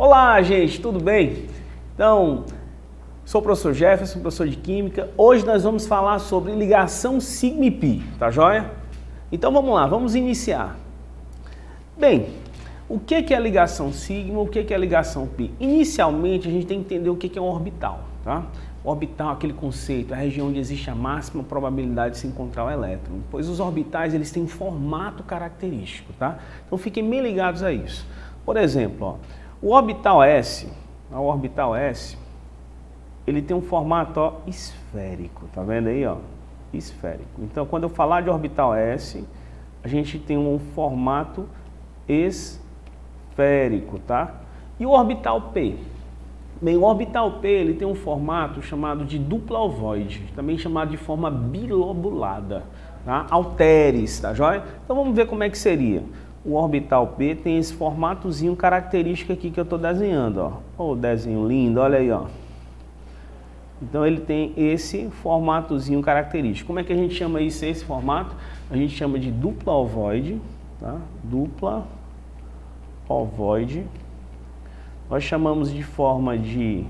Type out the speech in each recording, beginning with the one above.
Olá, gente, tudo bem? Então, sou o professor Jefferson, professor de Química. Hoje nós vamos falar sobre ligação sigma e π, tá joia? Então vamos lá, vamos iniciar. Bem, o que é ligação sigma, o que é ligação π? Inicialmente a gente tem que entender o que é um orbital, tá? O orbital é aquele conceito, a região onde existe a máxima probabilidade de se encontrar o elétron, pois os orbitais eles têm um formato característico, tá? Então fiquem bem ligados a isso. Por exemplo, ó, o orbital S, ele tem um formato ó, esférico, tá vendo aí, ó? Esférico. Então, quando eu falar de orbital S, a gente tem um formato esférico, tá? E o orbital P? Bem, o orbital P ele tem um formato chamado de dupla ovoide, também chamado de forma bilobulada, tá? Halteres, tá joia? Então vamos ver como é que seria. O orbital P tem esse formatozinho característico aqui que eu estou desenhando, ó. Oh, desenho lindo, olha aí, ó. Então ele tem esse formatozinho característico. Como é que a gente chama isso, esse formato? A gente chama de dupla ovoide, tá? Dupla ovoide. Nós chamamos de forma de,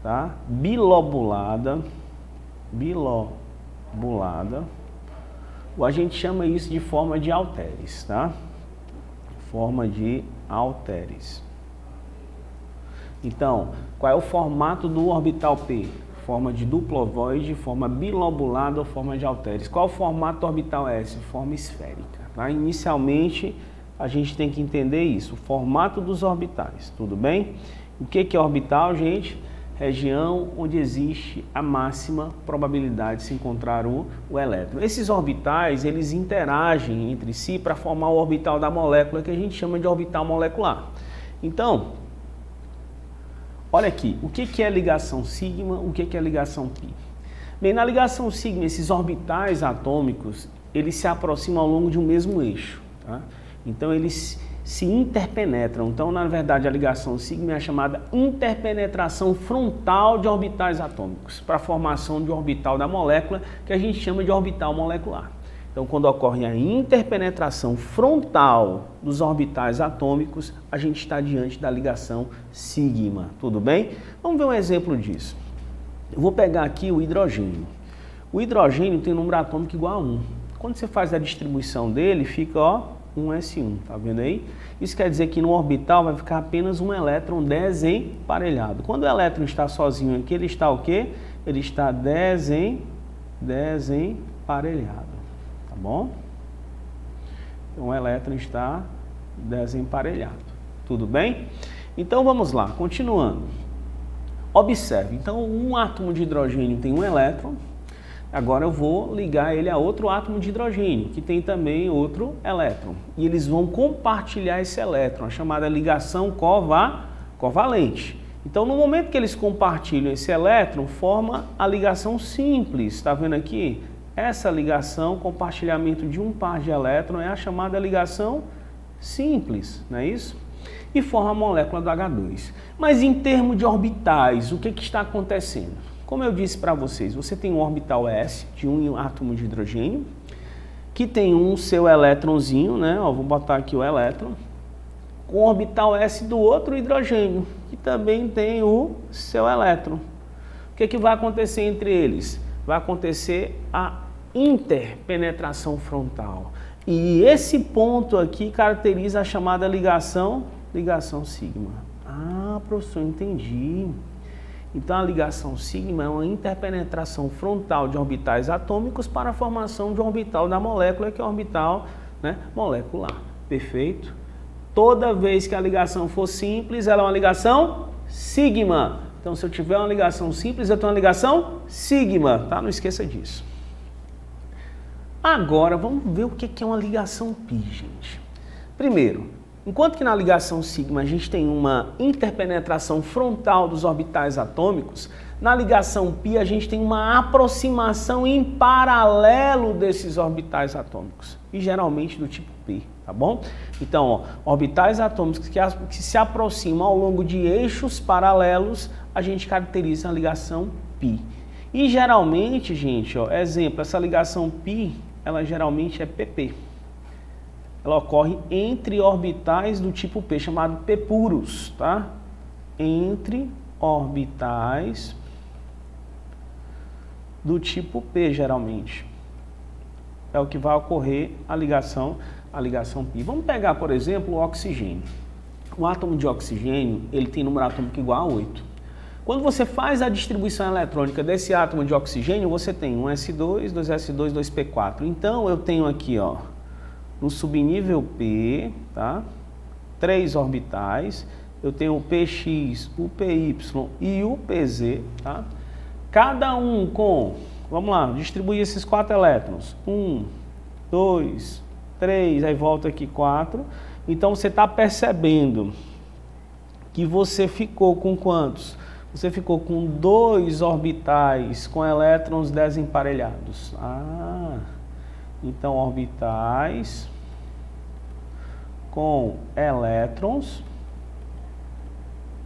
tá? Bilobulada, ou a gente chama isso de forma de halteres, tá? Forma de halteres. Então, qual é o formato do orbital P? Forma de duplo ovoide, forma bilobulada ou forma de halteres. Qual é o formato do orbital S? Forma esférica. Tá? Inicialmente, a gente tem que entender isso, o formato dos orbitais, tudo bem? O que é orbital, gente? Região onde existe a máxima probabilidade de se encontrar o elétron. Esses orbitais, eles interagem entre si para formar o orbital da molécula, que a gente chama de orbital molecular. Então, olha aqui, o que é ligação sigma, o que é ligação π? Bem, na ligação sigma, esses orbitais atômicos, eles se aproximam ao longo de um mesmo eixo, tá? Então, eles se interpenetram. Então, na verdade, a ligação sigma é a chamada interpenetração frontal de orbitais atômicos, para a formação de orbital da molécula, que a gente chama de orbital molecular. Então, quando ocorre a interpenetração frontal dos orbitais atômicos, a gente está diante da ligação sigma, tudo bem? Vamos ver um exemplo disso. Eu vou pegar aqui o hidrogênio. O hidrogênio tem um número atômico igual a 1. Quando você faz a distribuição dele, fica, ó, 1s1, tá vendo aí? Isso quer dizer que no orbital vai ficar apenas um elétron desemparelhado. Quando o elétron está sozinho aqui, ele está o quê? Ele está desemparelhado, tá bom? Então o elétron está desemparelhado, tudo bem? Então vamos lá, continuando. Observe, então um átomo de hidrogênio tem um elétron. Agora eu vou ligar ele a outro átomo de hidrogênio, que tem também outro elétron. E eles vão compartilhar esse elétron, a chamada ligação covalente. Então, no momento que eles compartilham esse elétron, forma a ligação simples. Está vendo aqui? Essa ligação, compartilhamento de um par de elétron, é a chamada ligação simples, não é isso? E forma a molécula do H2. Mas em termos de orbitais, o que está acontecendo? Como eu disse para vocês, você tem um orbital S de um átomo de hidrogênio, que tem um seu elétronzinho, né? Ó, vou botar aqui o elétron, com o orbital S do outro hidrogênio, que também tem o seu elétron. O que vai acontecer entre eles? Vai acontecer a interpenetração frontal. E esse ponto aqui caracteriza a chamada ligação sigma. Ah, professor, entendi. Então, a ligação sigma é uma interpenetração frontal de orbitais atômicos para a formação de um orbital da molécula, que é o orbital, né, molecular. Perfeito? Toda vez que a ligação for simples, ela é uma ligação sigma. Então, se eu tiver uma ligação simples, eu tenho uma ligação sigma, tá? Não esqueça disso. Agora, vamos ver o que é uma ligação π, gente. Primeiro, enquanto que na ligação sigma a gente tem uma interpenetração frontal dos orbitais atômicos, na ligação π a gente tem uma aproximação em paralelo desses orbitais atômicos, e geralmente do tipo π, tá bom? Então, ó, orbitais atômicos que se aproximam ao longo de eixos paralelos, a gente caracteriza a ligação π. E geralmente, gente, ó, exemplo, essa ligação π, ela geralmente é pp. Ela ocorre entre orbitais do tipo P, chamado P puros, tá? entre orbitais do tipo P, geralmente. É o que vai ocorrer a ligação π. Vamos pegar, por exemplo, o oxigênio. O átomo de oxigênio, ele tem número atômico igual a 8. Quando você faz a distribuição eletrônica desse átomo de oxigênio, você tem um S2, 2S2, 2P4. Então, eu tenho aqui, ó, no subnível P, tá? 3 orbitais. Eu tenho o Px, o Py e o Pz, tá? Cada um com, vamos lá, distribuir esses 4 elétrons. 1, 2, 3, aí volta aqui 4. Então, você está percebendo que você ficou com quantos? Você ficou com 2 orbitais com elétrons desemparelhados. Então orbitais com elétrons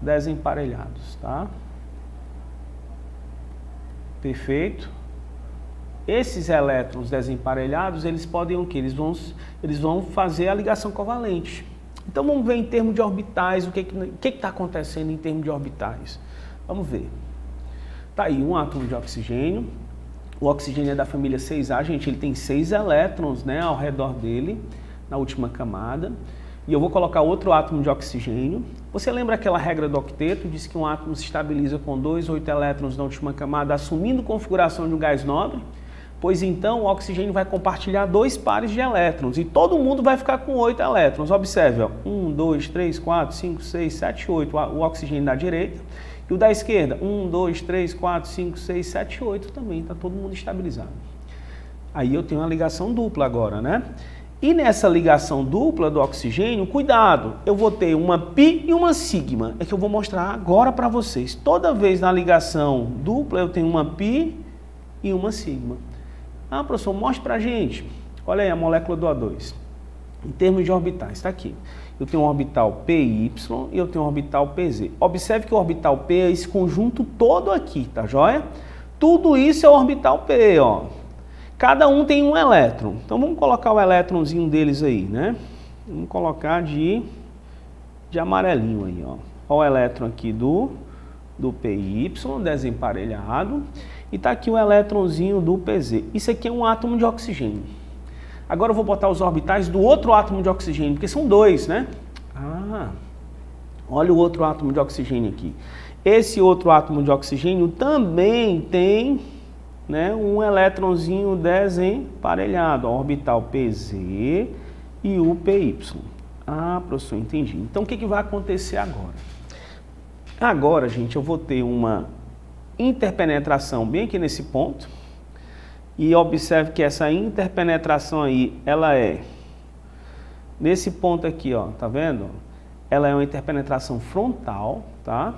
desemparelhados, tá? Perfeito? Esses elétrons desemparelhados, eles podem o quê? Eles vão fazer a ligação covalente. Então vamos ver em termos de orbitais o que está acontecendo em termos de orbitais. Vamos ver. Tá aí um átomo de oxigênio. O oxigênio é da família 6A, gente, ele tem 6 elétrons, né, ao redor dele, na última camada. E eu vou colocar outro átomo de oxigênio. Você lembra aquela regra do octeto? Diz que um átomo se estabiliza com 2 ou 8 elétrons na última camada, assumindo configuração de um gás nobre? Pois então o oxigênio vai compartilhar 2 pares de elétrons e todo mundo vai ficar com 8 elétrons. Observe, ó, 1, 2, 3, 4, 5, 6, 7, 8, o oxigênio da direita. E o da esquerda, 1, 2, 3, 4, 5, 6, 7, 8 também, está todo mundo estabilizado. Aí eu tenho uma ligação dupla agora, né? E nessa ligação dupla do oxigênio, cuidado, eu vou ter uma π e uma sigma. É que eu vou mostrar agora para vocês. Toda vez na ligação dupla eu tenho uma π e uma sigma. Ah, professor, mostre para a gente. Olha aí a molécula do O2. Em termos de orbitais, está aqui. Eu tenho um orbital PY e eu tenho um orbital PZ. Observe que o orbital P é esse conjunto todo aqui, tá joia? Tudo isso é o orbital P, ó. Cada um tem um elétron. Então vamos colocar o elétronzinho deles aí, né? Vamos colocar de amarelinho aí, ó. Olha o elétron aqui do PY, desemparelhado. E tá aqui o elétronzinho do PZ. Isso aqui é um átomo de oxigênio. Agora eu vou botar os orbitais do outro átomo de oxigênio, porque são 2, né? Olha o outro átomo de oxigênio aqui. Esse outro átomo de oxigênio também tem, né, um elétronzinho desemparelhado, ó, orbital PZ e o PY. Professor, entendi. Então o que vai acontecer agora? Agora, gente, eu vou ter uma interpenetração bem aqui nesse ponto. E observe que essa interpenetração aí, ela é nesse ponto aqui, ó, tá vendo? Ela é uma interpenetração frontal, tá?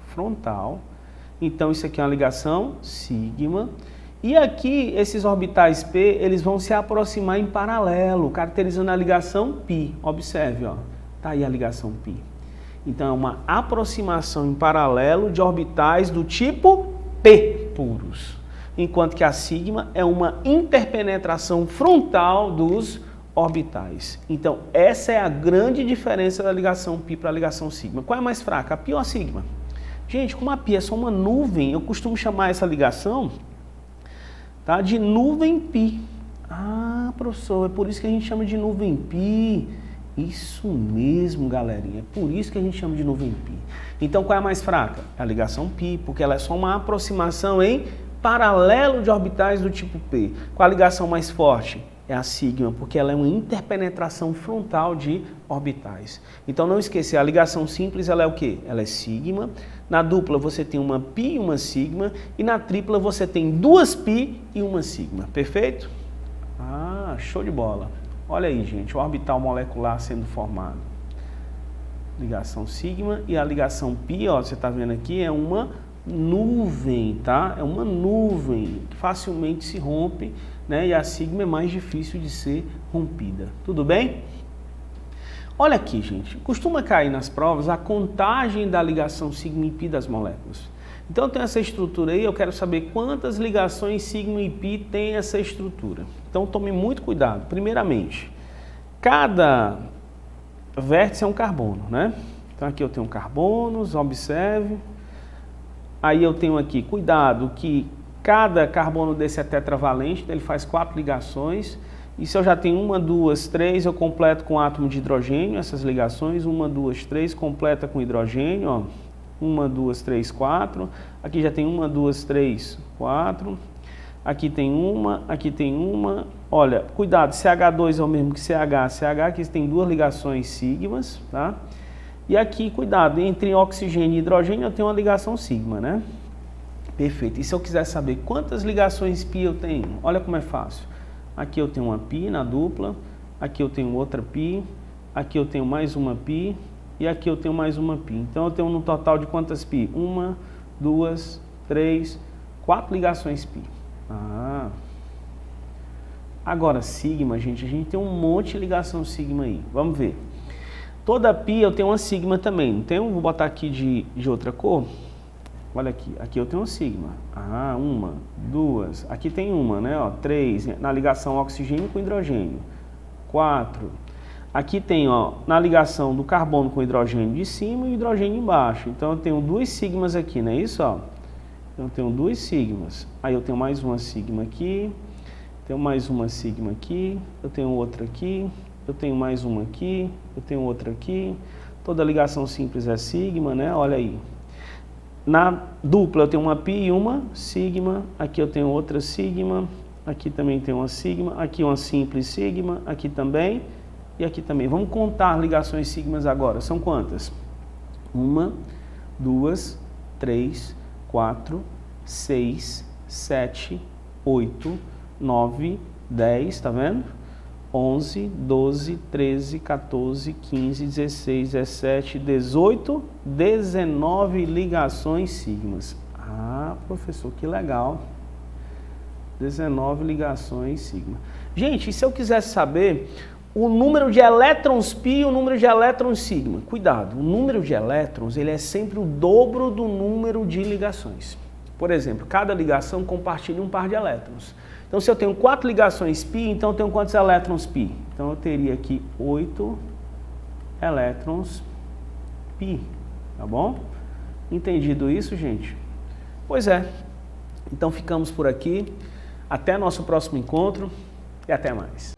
Frontal. Então isso aqui é uma ligação sigma. E aqui esses orbitais P, eles vão se aproximar em paralelo, caracterizando a ligação π. Observe, ó, tá aí a ligação π. Então é uma aproximação em paralelo de orbitais do tipo P puros. Enquanto que a sigma é uma interpenetração frontal dos orbitais. Então, essa é a grande diferença da ligação π para a ligação sigma. Qual é mais fraca, a π ou a sigma? Gente, como a π é só uma nuvem, eu costumo chamar essa ligação, tá, de nuvem π. Professor, é por isso que a gente chama de nuvem π. Isso mesmo, galerinha, é por isso que a gente chama de nuvem π. Então, qual é a mais fraca? É a ligação π, porque ela é só uma aproximação em paralelo de orbitais do tipo P. Qual a ligação mais forte? É a sigma, porque ela é uma interpenetração frontal de orbitais. Então não esqueça, a ligação simples ela é o quê? Ela é sigma. Na dupla você tem uma π e uma sigma. E na tripla você tem 2 π e uma sigma. Perfeito? Show de bola. Olha aí, gente, o orbital molecular sendo formado. Ligação sigma e a ligação π, ó, você está vendo aqui, é uma nuvem, tá? É uma nuvem que facilmente se rompe, né? E a sigma é mais difícil de ser rompida. Tudo bem? Olha aqui, gente. Costuma cair nas provas a contagem da ligação sigma e π das moléculas. Então tem essa estrutura aí, eu quero saber quantas ligações sigma e π tem essa estrutura. Então tome muito cuidado. Primeiramente, cada vértice é um carbono, né? Então aqui eu tenho carbonos, observe. Aí eu tenho aqui, cuidado, que cada carbono desse é tetravalente, então ele faz 4 ligações. E se eu já tenho 1, 2, 3, eu completo com átomo de hidrogênio, essas ligações, 1, 2, 3, completa com hidrogênio, ó. 1, 2, 3, 4. Aqui já tem 1, 2, 3, 4. Aqui tem uma, aqui tem uma. Olha, cuidado, CH2 é o mesmo que CH. CH aqui tem 2 ligações sigmas, tá? E aqui, cuidado, entre oxigênio e hidrogênio eu tenho uma ligação sigma, né? Perfeito. E se eu quiser saber quantas ligações pi eu tenho? Olha como é fácil. Aqui eu tenho uma pi na dupla, aqui eu tenho outra pi, aqui eu tenho mais uma pi e aqui eu tenho mais uma pi. Então eu tenho no total de quantas pi? 1, 2, 3, 4 ligações pi. Agora sigma, gente, a gente tem um monte de ligação sigma aí. Vamos ver. Toda pi eu tenho uma sigma também, não tem? Vou botar aqui de outra cor. Olha aqui, aqui eu tenho um sigma. 1, 2, aqui tem uma, né? Ó, 3, na ligação oxigênio com hidrogênio. 4. Aqui tem, ó, na ligação do carbono com hidrogênio de cima e hidrogênio embaixo. Então eu tenho 2 sigmas aqui, não é isso? Ó? Então eu tenho 2 sigmas. Aí eu tenho mais uma sigma aqui, tenho mais uma sigma aqui, eu tenho outra aqui, eu tenho mais uma aqui, eu tenho outra aqui. Toda ligação simples é sigma, né? Olha aí. Na dupla eu tenho uma pi e uma sigma, aqui eu tenho outra sigma, aqui também tem uma sigma, aqui uma simples sigma, aqui também e aqui também. Vamos contar ligações sigmas agora, são quantas? 1, 2, 3, 4, 6, 7, 8, 9, 10, tá vendo? 11, 12, 13, 14, 15, 16, 17, 18, 19 ligações sigmas. Professor, que legal. 19 ligações sigma. Gente, e se eu quisesse saber o número de elétrons pi e o número de elétrons sigma? Cuidado, o número de elétrons ele é sempre o dobro do número de ligações. Por exemplo, cada ligação compartilha um par de elétrons. Então, se eu tenho 4 ligações pi, então eu tenho quantos elétrons pi? Então, eu teria aqui 8 elétrons pi, tá bom? Entendido isso, gente? Pois é. Então, ficamos por aqui. Até nosso próximo encontro e até mais.